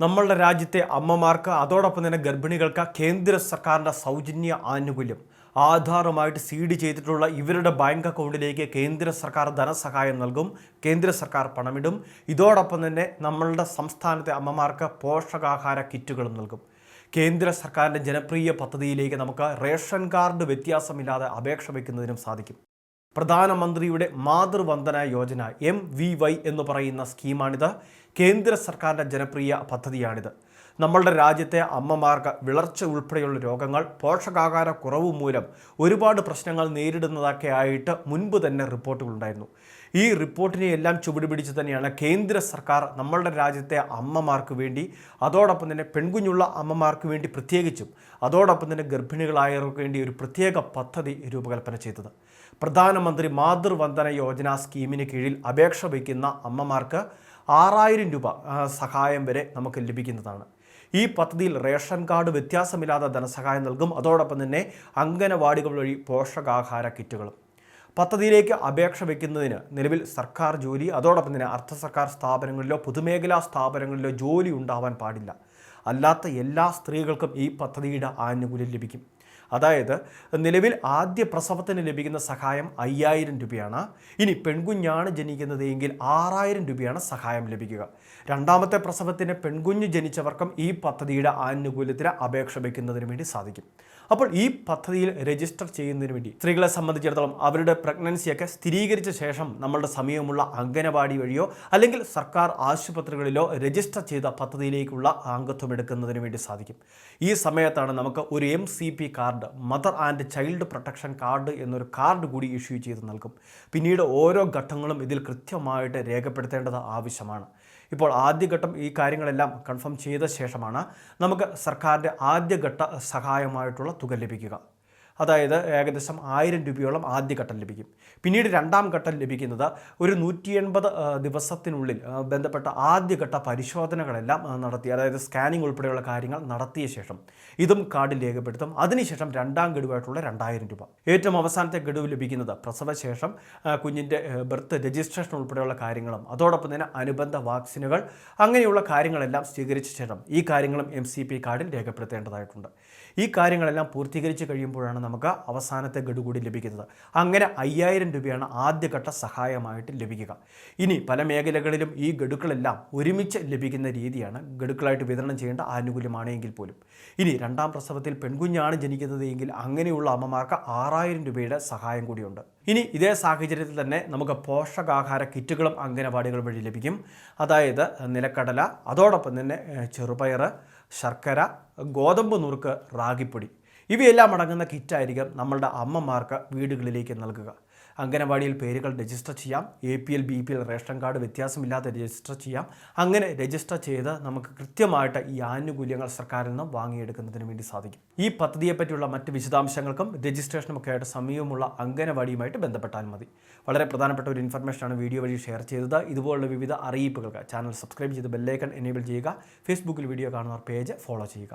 നമ്മളുടെ രാജ്യത്തെ അമ്മമാർക്ക് അതോടൊപ്പം തന്നെ ഗർഭിണികൾക്ക് കേന്ദ്ര സർക്കാരിൻ്റെ സൗജന്യ ആനുകൂല്യം ആധാറുമായിട്ട് സീഡ് ചെയ്തിട്ടുള്ള ഇവരുടെ ബാങ്ക് അക്കൗണ്ടിലേക്ക് കേന്ദ്ര സർക്കാർ ധനസഹായം നൽകും. കേന്ദ്ര സർക്കാർ പണമിടും. ഇതോടൊപ്പം തന്നെ നമ്മളുടെ സംസ്ഥാനത്തെ അമ്മമാർക്ക് പോഷകാഹാര കിറ്റുകളും നൽകും. കേന്ദ്ര സർക്കാരിൻ്റെ ജനപ്രിയ പദ്ധതിയിലേക്ക് നമുക്ക് റേഷൻ കാർഡ് വ്യത്യാസമില്ലാതെ അപേക്ഷ വയ്ക്കുന്നതിനും സാധിക്കും. പ്രധാനമന്ത്രിയുടെ മാതൃവന്ദന യോജന MVY എന്ന് പറയുന്ന സ്കീമാണിത്. കേന്ദ്ര സർക്കാരിൻ്റെ ജനപ്രിയ പദ്ധതിയാണിത്. നമ്മളുടെ രാജ്യത്തെ അമ്മമാർക്ക് വിളർച്ച ഉൾപ്പെടെയുള്ള രോഗങ്ങൾ, പോഷകാഹാര കുറവ് മൂലം ഒരുപാട് പ്രശ്നങ്ങൾ നേരിടുന്നതൊക്കെ ആയിട്ട് മുൻപ് തന്നെ റിപ്പോർട്ടുകളുണ്ടായിരുന്നു. ഈ റിപ്പോർട്ടിനെ എല്ലാം ചുവടുപിടിച്ച് തന്നെയാണ് കേന്ദ്ര സർക്കാർ നമ്മളുടെ രാജ്യത്തെ അമ്മമാർക്ക് വേണ്ടി, അതോടൊപ്പം തന്നെ പെൺകുഞ്ഞുള്ള അമ്മമാർക്ക് വേണ്ടി പ്രത്യേകിച്ചും, അതോടൊപ്പം തന്നെ ഗർഭിണികളായവർക്ക് വേണ്ടി ഒരു പ്രത്യേക പദ്ധതി രൂപകൽപ്പന ചെയ്തത്. പ്രധാനമന്ത്രി മാതൃവന്ദന യോജന സ്കീമിന് കീഴിൽ അപേക്ഷ വയ്ക്കുന്ന അമ്മമാർക്ക് 6000 രൂപ സഹായം വരെ നമുക്ക് ലഭിക്കുന്നതാണ്. ഈ പദ്ധതിയിൽ റേഷൻ കാർഡ് വ്യത്യാസമില്ലാതെ ധനസഹായം നൽകും. അതോടൊപ്പം തന്നെ അംഗനവാടികൾ വഴി പോഷകാഹാര കിറ്റുകളും. പദ്ധതിയിലേക്ക് അപേക്ഷ വയ്ക്കുന്നതിന് നിലവിൽ സർക്കാർ ജോലി, അതോടൊപ്പം തന്നെ അർദ്ധ സർക്കാർ സ്ഥാപനങ്ങളിലോ പൊതുമേഖലാ സ്ഥാപനങ്ങളിലോ ജോലി ഉണ്ടാവാൻ പാടില്ല. അല്ലാത്ത എല്ലാ സ്ത്രീകൾക്കും ഈ പദ്ധതിയുടെ ആനുകൂല്യം ലഭിക്കും. അതായത് നിലവിൽ ആദ്യ പ്രസവത്തിന് ലഭിക്കുന്ന സഹായം 5000 രൂപയാണ്. ഇനി പെൺകുഞ്ഞാണ് ജനിക്കുന്നത് എങ്കിൽ 6000 രൂപയാണ് സഹായം ലഭിക്കുക. രണ്ടാമത്തെ പ്രസവത്തിന് പെൺകുഞ്ഞ് ജനിച്ചവർക്കും ഈ പദ്ധതിയുടെ ആനുകൂല്യത്തിന് അപേക്ഷ വയ്ക്കുന്നതിന് വേണ്ടി സാധിക്കും. അപ്പോൾ ഈ പദ്ധതിയിൽ രജിസ്റ്റർ ചെയ്യുന്നതിന് വേണ്ടി സ്ത്രീകളെ സംബന്ധിച്ചിടത്തോളം അവരുടെ പ്രഗ്നൻസിയൊക്കെ സ്ഥിരീകരിച്ച ശേഷം നമ്മളുടെ സമീപമുള്ള അംഗനവാടി വഴിയോ അല്ലെങ്കിൽ സർക്കാർ ആശുപത്രികളിലോ രജിസ്റ്റർ ചെയ്ത പദ്ധതിയിലേക്കുള്ള അംഗത്വം എടുക്കുന്നതിന് വേണ്ടി സാധിക്കും. ഈ സമയത്താണ് നമുക്ക് ഒരു MCP card, mother and child protection card എന്നൊരു കാർഡ് കൂടി ഇഷ്യൂ ചെയ്ത് നൽകും. പിന്നീട് ഓരോ ഘട്ടങ്ങളും ഇതിൽ കൃത്യമായിട്ട് രേഖപ്പെടുത്തേണ്ടത് ആവശ്യമാണ്. ഇപ്പോൾ ആദ്യഘട്ടം ഈ കാര്യങ്ങളെല്ലാം കൺഫേം ചെയ്ത ശേഷമാണ് നമുക്ക് സർക്കാരിൻ്റെ ആദ്യഘട്ട സഹായമായിട്ടുള്ള തുക ലഭിക്കുക. അതായത് ഏകദേശം 1000 രൂപയോളം ആദ്യഘട്ടം ലഭിക്കും. പിന്നീട് രണ്ടാം ഘട്ടം ലഭിക്കുന്നത് ഒരു 180 ദിവസത്തിനുള്ളിൽ ബന്ധപ്പെട്ട ആദ്യഘട്ട പരിശോധനകളെല്ലാം നടത്തി, അതായത് സ്കാനിങ് ഉൾപ്പെടെയുള്ള കാര്യങ്ങൾ നടത്തിയ ശേഷം ഇതും കാർഡിൽ രേഖപ്പെടുത്തും. അതിനുശേഷം രണ്ടാം ഗഡുവായിട്ടുള്ള 2000 രൂപ. ഏറ്റവും അവസാനത്തെ ഗഡു ലഭിക്കുന്നത് പ്രസവശേഷം കുഞ്ഞിൻ്റെ ബർത്ത് രജിസ്ട്രേഷൻ ഉൾപ്പെടെയുള്ള കാര്യങ്ങളും അതോടൊപ്പം തന്നെ അനുബന്ധ വാക്സിനുകൾ അങ്ങനെയുള്ള കാര്യങ്ങളെല്ലാം സ്വീകരിച്ച ശേഷം ഈ കാര്യങ്ങളും MCP കാർഡിൽ രേഖപ്പെടുത്തേണ്ടതായിട്ടുണ്ട്. ഈ കാര്യങ്ങളെല്ലാം പൂർത്തീകരിച്ച് കഴിയുമ്പോഴാണ് നമുക്ക് അവസാനത്തെ ഗഡു കൂടി ലഭിക്കുന്നത്. അങ്ങനെ 5000 രൂപയാണ് ആദ്യഘട്ട സഹായമായിട്ട് ലഭിക്കുക. ഇനി പല മേഖലകളിലും ഈ ഗഡുക്കളെല്ലാം ഒരുമിച്ച് ലഭിക്കുന്ന രീതിയാണ് ഗഡുക്കളായിട്ട് വിതരണം ചെയ്യേണ്ട ആനുകൂല്യമാണെങ്കിൽ പോലും. ഇനി രണ്ടാം പ്രസവത്തിൽ പെൺകുഞ്ഞാണ് ജനിക്കുന്നത് എങ്കിൽ അങ്ങനെയുള്ള അമ്മമാർക്ക് 6000 രൂപയുടെ സഹായം കൂടിയുണ്ട്. ഇനി ഇതേ സാഹചര്യത്തിൽ തന്നെ നമുക്ക് പോഷകാഹാര കിറ്റുകളും അംഗനവാടികൾ വഴി ലഭിക്കും. അതായത് നിലക്കടല, അതോടൊപ്പം തന്നെ ചെറുപയർ, ശർക്കര, ഗോതമ്പ് നുറുക്ക്, റാഗിപ്പൊടി ഇവയെല്ലാം അടങ്ങുന്ന കിറ്റായിരിക്കും നമ്മളുടെ അമ്മമാർക്ക് വീടുകളിലേക്ക് നൽകുക. അംഗനവാടിയിൽ പേരുകൾ രജിസ്റ്റർ ചെയ്യാം. APL BPL റേഷൻ കാർഡ് വ്യത്യാസമില്ലാതെ രജിസ്റ്റർ ചെയ്യാം. അങ്ങനെ രജിസ്റ്റർ ചെയ്ത് നമുക്ക് കൃത്യമായിട്ട് ഈ ആനുകൂല്യങ്ങൾ സർക്കാരിൽ നിന്ന് വാങ്ങിയെടുക്കുന്നതിന് വേണ്ടി സാധിക്കും. ഈ പദ്ധതിയെപ്പറ്റിയുള്ള മറ്റ് വിശദാംശങ്ങൾക്കും രജിസ്ട്രേഷനും ഒക്കെ ആയിട്ട് സമീപമുള്ള അംഗനവാടിയുമായിട്ട് ബന്ധപ്പെട്ടാൽ മതി. വളരെ പ്രധാനപ്പെട്ട ഒരു ഇൻഫർമേഷനാണ് വീഡിയോ വഴി ഷെയർ ചെയ്തത്. ഇതുപോലുള്ള വിവിധ അറിയിപ്പുകൾക്ക് ചാനൽ സബ്സ്ക്രൈബ് ചെയ്ത് ബെല്ലൈക്കൺ എനേബിൾ ചെയ്യുക. ഫേസ്ബുക്കിൽ വീഡിയോ കാണുന്നവർ പേജ് ഫോളോ ചെയ്യുക.